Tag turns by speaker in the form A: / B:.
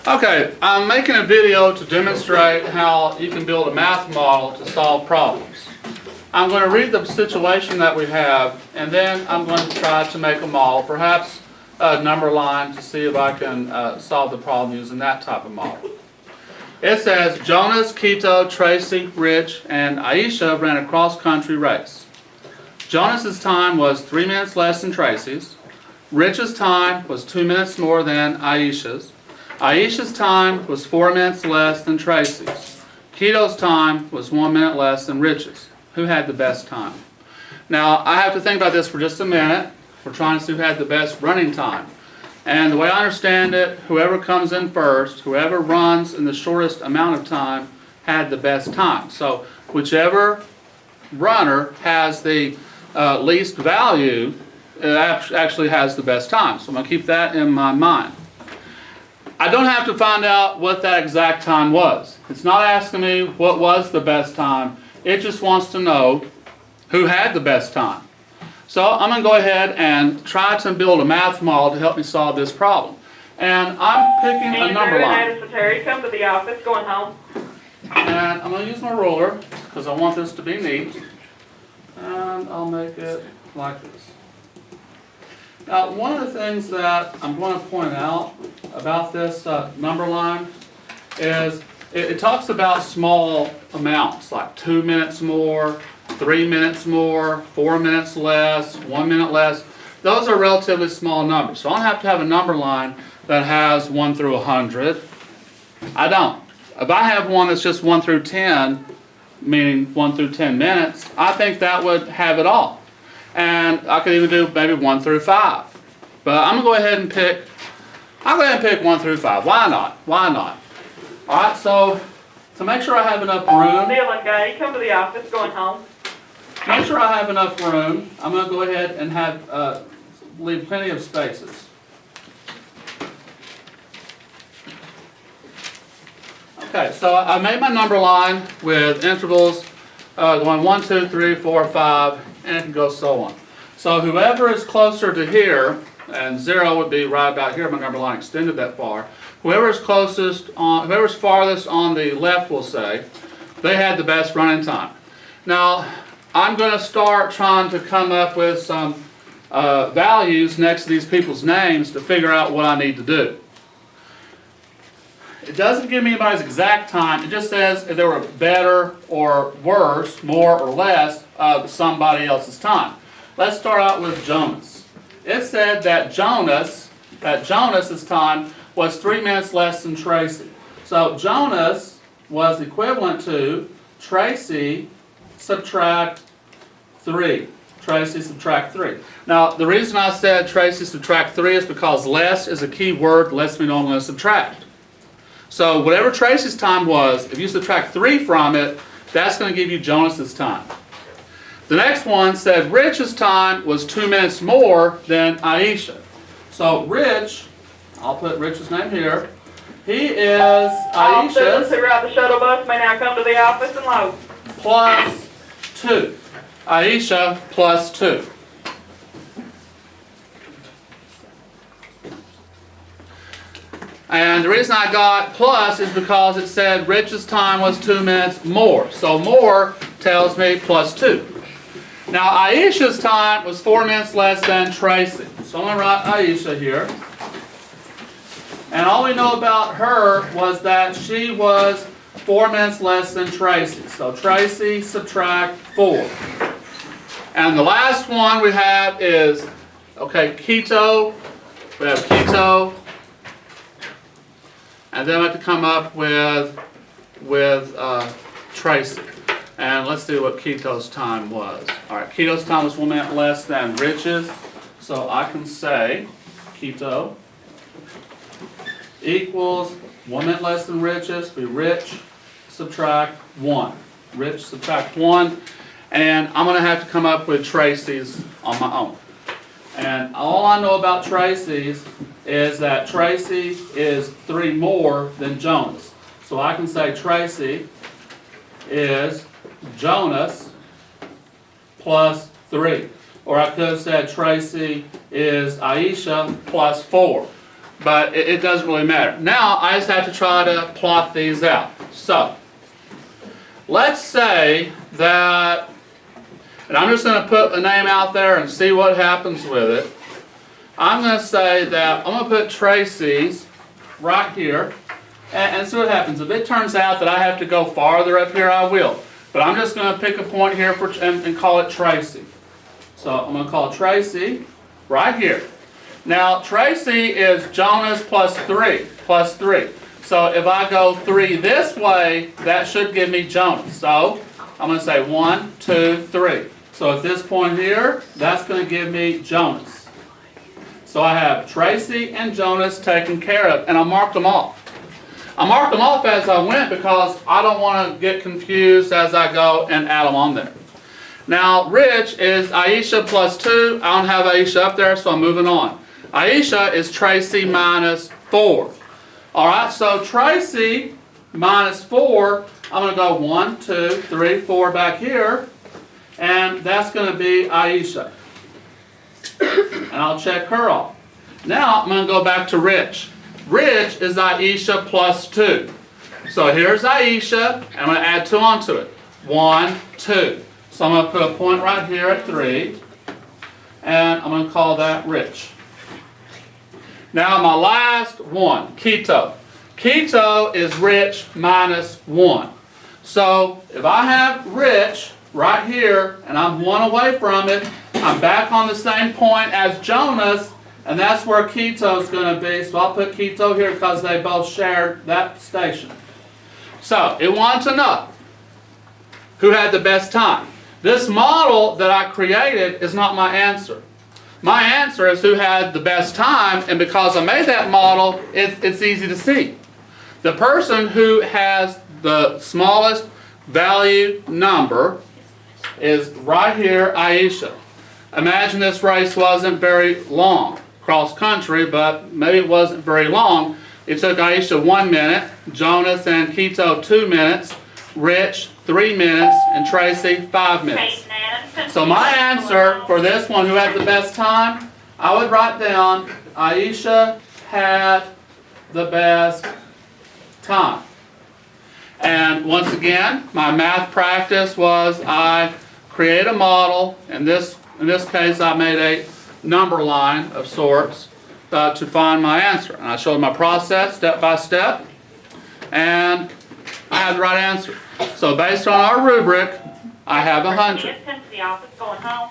A: Okay, I'm making a video to demonstrate how you can build a math model to solve problems. I'm going to read the situation that we have, and then I'm going to try to make a model, perhaps a number line, to see if I can solve the problem using that type of model. It says, Jonas, Quito, Tracy, Rich, and Aisha ran a cross-country race. Jonas's time was 3 minutes less than Tracy's. Rich's time was 2 minutes more than Aisha's. Aisha's time was 4 minutes less than Tracy's. Quito's time was 1 minute less than Rich's. Who had the best time? Now, I have to think about this for just a minute. We're trying to see who had the best running time. And the way I understand it, whoever comes in first, whoever runs in the shortest amount of time, had the best time. So, whichever runner has the least value actually has the best time. So I'm going to keep that in my mind. I don't have to find out what that exact time was. It's not asking me what was the best time. It just wants to know who had the best time. So I'm going to go ahead and try to build a math model to help me solve this problem. And I'm picking a number line.
B: Terry, come to the office, going home.
A: And I'm going to use my ruler because I want this to be neat. And I'll make it like this. Now, one of the things that I'm going to point out about this number line is it talks about small amounts, like 2 minutes more, 3 minutes more, 4 minutes less, 1 minute less. Those are relatively small numbers. So I don't have to have a number line that has 1 through 100. I don't. If I have one that's just 1 through 10, meaning 1 through 10 minutes, I think that would have it all. And I could even do maybe 1 through 5. But I'm going to go ahead and pick 1 through 5. Why not? Why not? Alright, so to make sure I have enough room,
B: Dylan, guy, come to the office, going home.
A: to make sure I have enough room, I'm going to go ahead and have leave plenty of spaces. Okay, so I made my number line with intervals going 1, 2, 3, 4, 5, and it can go so on. So whoever is closer to here, and 0 would be right about here, my number line extended that far. Whoever's farthest on the left, we'll say, they had the best running time. Now, I'm going to start trying to come up with some values next to these people's names to figure out what I need to do. It doesn't give me anybody's exact time. It just says if they were better or worse, more or less, of somebody else's time. Let's start out with Jonas. It said that Jonas's time was 3 minutes less than Tracy. So Jonas was equivalent to Tracy subtract 3. Tracy subtract 3. Now, the reason I said Tracy subtract 3 is because less is a key word, lets me know I'm going to subtract. So whatever Tracy's time was, if you subtract 3 from it, that's going to give you Jonas's time. The next one said Rich's time was 2 minutes more than Aisha. So Rich, I'll put Rich's name here. He is
B: All students
A: Aisha's
B: who ride the shuttle bus may now come to the office and load.
A: plus 2. Aisha plus 2. And the reason I got plus is because it said Rich's time was 2 minutes more. So more tells me plus 2. Now Aisha's time was 4 minutes less than Tracy. So I'm going to write Aisha here. And all we know about her was that she was 4 minutes less than Tracy. So Tracy subtract 4. And the last one we have is, okay, Quito. We have Quito. And then we have to come up with Tracy. And let's see what Quito's time was. Alright, Quito's time was 1 minute less than Rich's. So I can say Quito equals 1 minute less than Rich's. Be Rich subtract 1. Rich subtract 1. And I'm going to have to come up with Tracy's on my own. And all I know about Tracy's is that Tracy is 3 more than Jonas. So I can say Tracy is Jonas plus 3. Or I could have said Tracy is Aisha plus 4. but it doesn't really matter. Now, I just have to try to plot these out. So, let's say that, and I'm just going to put a name out there and see what happens with it. I'm going to say that I'm going to put Tracy's right here, and see what happens. If it turns out that I have to go farther up here, I will. But I'm just going to pick a point here and call it Tracy. So I'm going to call Tracy right here. Now, Tracy is Jonas plus 3, plus 3. So if I go 3 this way, that should give me Jonas. So I'm going to say 1, 2, 3. So at this point here, that's going to give me Jonas. So I have Tracy and Jonas taken care of, and I marked them off. I marked them off as I went because I don't want to get confused as I go and add them on there. Now, Rich is Aisha plus 2. I don't have Aisha up there, so I'm moving on. Aisha is Tracy minus 4. Alright, so Tracy minus 4, I'm going to go 1, 2, 3, 4 back here, and that's going to be Aisha. And I'll check her off. Now, I'm going to go back to Rich. Rich is Aisha plus 2. So here's Aisha, and I'm going to add 2 onto it. 1, 2. So I'm going to put a point right here at 3, and I'm going to call that Rich. Now my last one, Keto. Keto is Rich minus 1. So if I have Rich right here, and I'm 1 away from it, I'm back on the same point as Jonas, and that's where Keto is going to be. So I'll put Keto here because they both shared that station. So it wants to know who had the best time. This model that I created is not my answer. My answer is who had the best time, and because I made that model, it's easy to see. The person who has the smallest value number is right here, Aisha. Imagine this race wasn't very long, cross country, but maybe it wasn't very long. It took Aisha 1 minute, Jonas and Keto 2 minutes, Rich 3 minutes, and Tracy 5 minutes. So my answer for this one, who had the best time, I would write down Aisha had the best time. And once again, my math practice was I create a model. In this case, I made a number line of sorts to find my answer. And I showed my process step by step, and I had the right answer. So based on our rubric, I have 100.
B: Come to the office, going home.